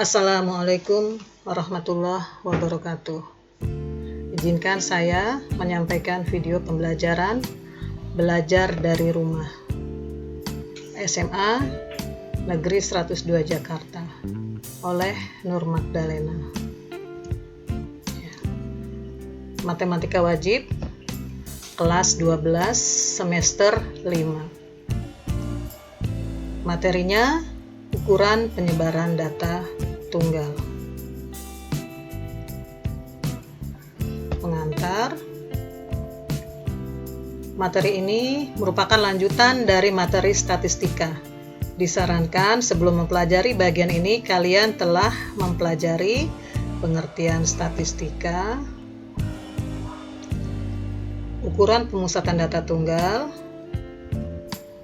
Assalamualaikum warahmatullahi wabarakatuh. Izinkan saya menyampaikan video pembelajaran belajar dari rumah SMA Negeri 102 Jakarta oleh Nur Magdalena. Matematika wajib kelas 12 semester 5. Materinya ukuran penyebaran data tunggal. Pengantar. Materi ini merupakan lanjutan dari materi statistika. Disarankan sebelum mempelajari bagian ini kalian telah mempelajari pengertian statistika, ukuran pemusatan data tunggal,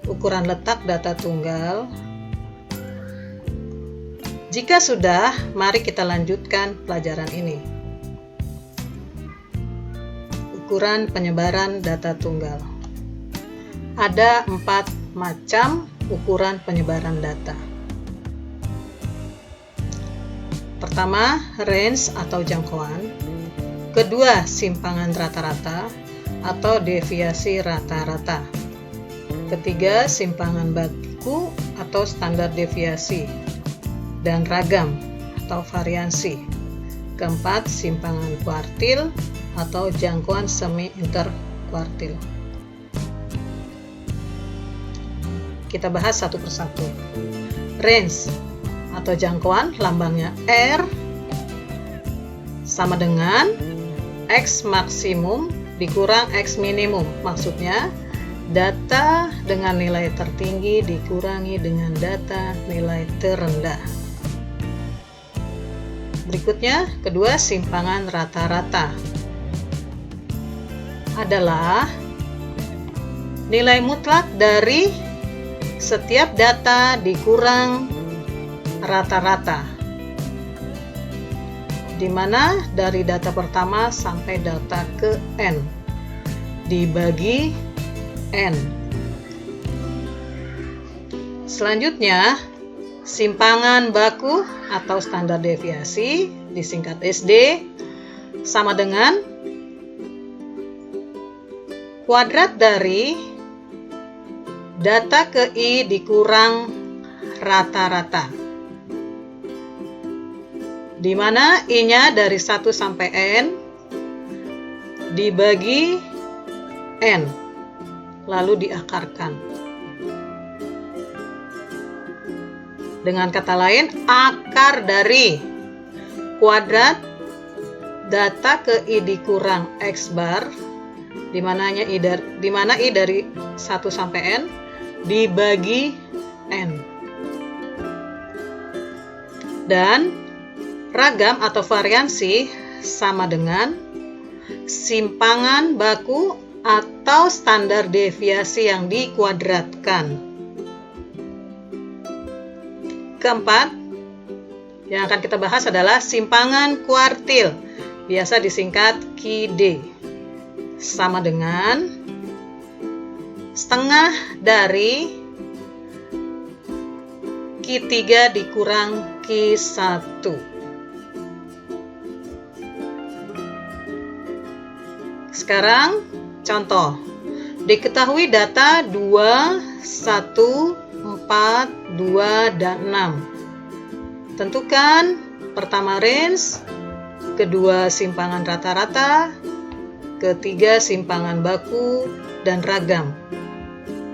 ukuran letak data tunggal. Jika sudah, mari kita lanjutkan pelajaran ini. Ukuran penyebaran data tunggal. Ada 4 macam ukuran penyebaran data. Pertama, range atau jangkauan. Kedua, simpangan rata-rata atau deviasi rata-rata. Ketiga, simpangan baku atau standar deviasi. Dan ragam atau variansi. Keempat, simpangan kuartil atau jangkauan semi interkuartil. Kita bahas satu persatu. Range atau jangkauan, lambangnya R, sama dengan X maksimum dikurang X minimum. Maksudnya data dengan nilai tertinggi dikurangi dengan data nilai terendah. Berikutnya, kedua, simpangan rata-rata adalah nilai mutlak dari setiap data dikurang rata-rata, di mana dari data pertama sampai data ke N dibagi N. Selanjutnya, simpangan baku atau standar deviasi, disingkat SD, sama dengan kuadrat dari data ke I dikurang rata-rata, di mana I-nya dari 1 sampai N dibagi N, lalu diakarkan. Dengan kata lain, akar dari kuadrat data ke I dikurang X bar, di mana I dari 1 sampai N dibagi N. Dan ragam atau variansi sama dengan simpangan baku atau standar deviasi yang dikuadratkan. Keempat, yang akan kita bahas adalah simpangan kuartil, biasa disingkat QD, sama dengan setengah dari Q3 dikurang Q1. Sekarang contoh. Diketahui data 2, 1, 4, 2, dan 6. Tentukan pertama range, kedua simpangan rata-rata, ketiga simpangan baku dan ragam,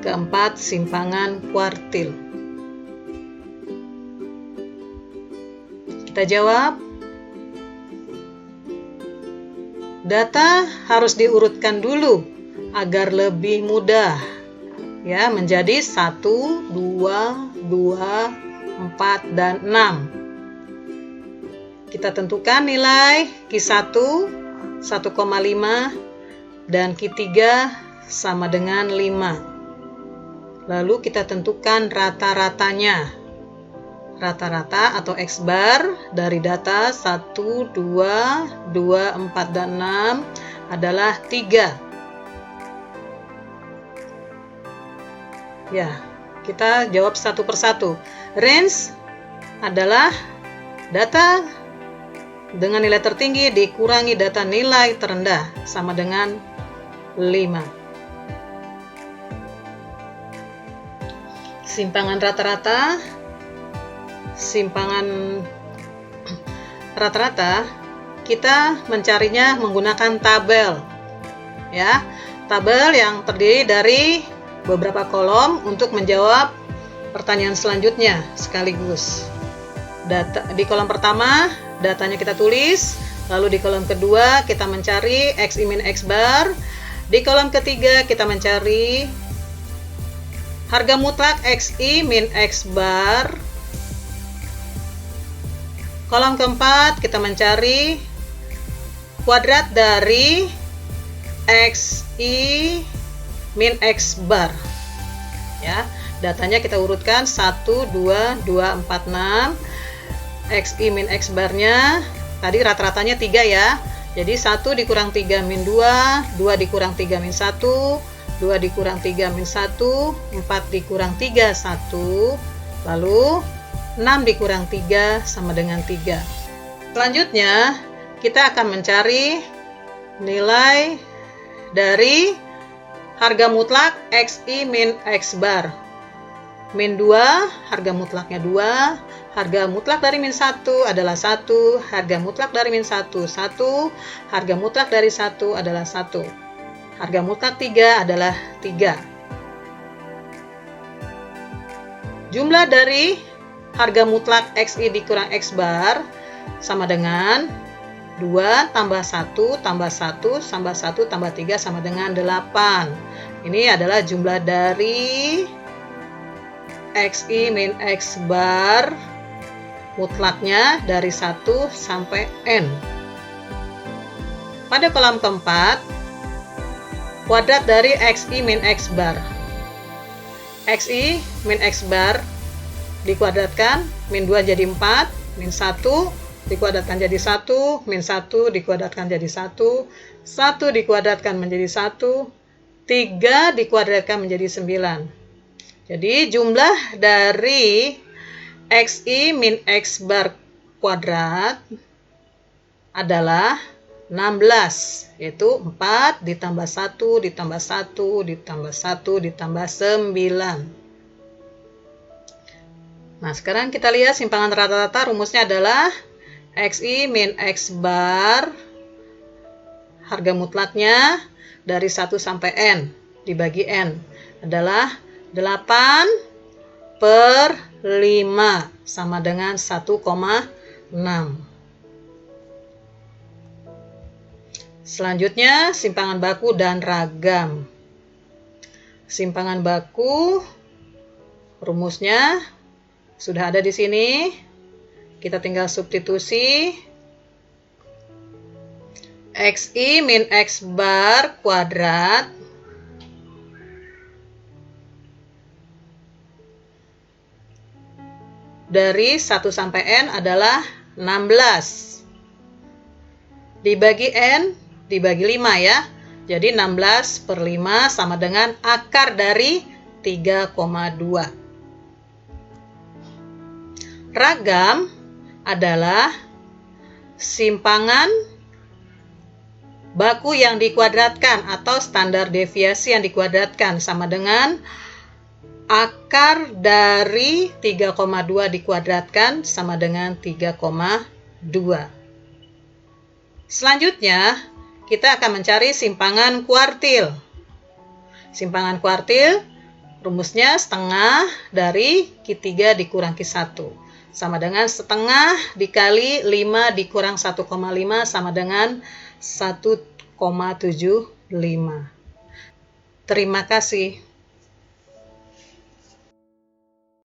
keempat simpangan kuartil. Kita jawab. Data harus diurutkan dulu agar lebih mudah, ya, menjadi 1, 2, 4, dan 6. Kita tentukan nilai Q1 1,5 dan Q3 sama dengan 5. Lalu kita tentukan rata-ratanya. Rata-rata atau X bar dari data 1, 2, 4, dan 6 adalah 3. Ya, kita jawab satu persatu. Range adalah Data dengan nilai tertinggi dikurangi data nilai terendah sama dengan 5. Simpangan rata-rata. Simpangan rata-rata kita mencarinya menggunakan tabel. Ya, tabel yang terdiri dari beberapa kolom untuk menjawab pertanyaan selanjutnya sekaligus. Di kolom pertama datanya kita tulis, lalu di kolom kedua kita mencari XI min X bar, di kolom ketiga kita mencari harga mutlak XI min X bar, kolom keempat kita mencari kuadrat dari XI min X bar. Ya, datanya kita urutkan 1, 2, 4, 6. XI min X barnya tadi rata-ratanya 3 ya. Jadi 1 dikurang 3 min 2, 2 dikurang 3 min 1, 2 dikurang 3 min 1, 4 dikurang 3, 1. Lalu 6 dikurang 3 sama dengan 3. Selanjutnya kita akan mencari nilai dari harga mutlak XI min X bar. Min 2, harga mutlaknya 2, harga mutlak dari min 1 adalah 1, harga mutlak dari min 1, 1, harga mutlak dari 1 adalah 1, harga mutlak 3 adalah 3. Jumlah dari harga mutlak XI dikurang X bar sama dengan 2 tambah 1 tambah 1 tambah 1 tambah 3 sama dengan 8. Ini adalah jumlah dari XI min X bar mutlaknya dari 1 sampai N. Pada kolom keempat, kuadrat dari XI min X bar. XI min X bar dikuadratkan, min 2 jadi 4, min 1 dikuadratkan jadi 1, min 1 dikuadratkan jadi 1, 1 dikuadratkan menjadi 1, 3 dikuadratkan menjadi 9. Jadi jumlah dari XI min X bar kuadrat adalah 16, yaitu 4 ditambah 1 ditambah 1 ditambah 1 ditambah 9. Nah, sekarang kita lihat simpangan rata-rata. Rumusnya adalah XI min X bar harga mutlaknya dari 1 sampai N dibagi N adalah 8 per 5 sama dengan 1,6. Selanjutnya, simpangan baku dan ragam. Simpangan baku, rumusnya sudah ada di sini. Kita tinggal substitusi. XI min X bar kuadrat dari 1 sampai N adalah 16. Dibagi N, dibagi 5 ya. Jadi 16 per 5 sama dengan akar dari 3,2. Ragam adalah simpangan baku yang dikuadratkan atau standar deviasi yang dikuadratkan sama dengan akar dari 3,2 dikuadratkan sama dengan 3,2. Selanjutnya, kita akan mencari simpangan kuartil. Simpangan kuartil, rumusnya setengah dari Q3 dikurang Q1. Sama dengan setengah dikali 5 dikurang 1,5 sama dengan 1,75. Terima kasih.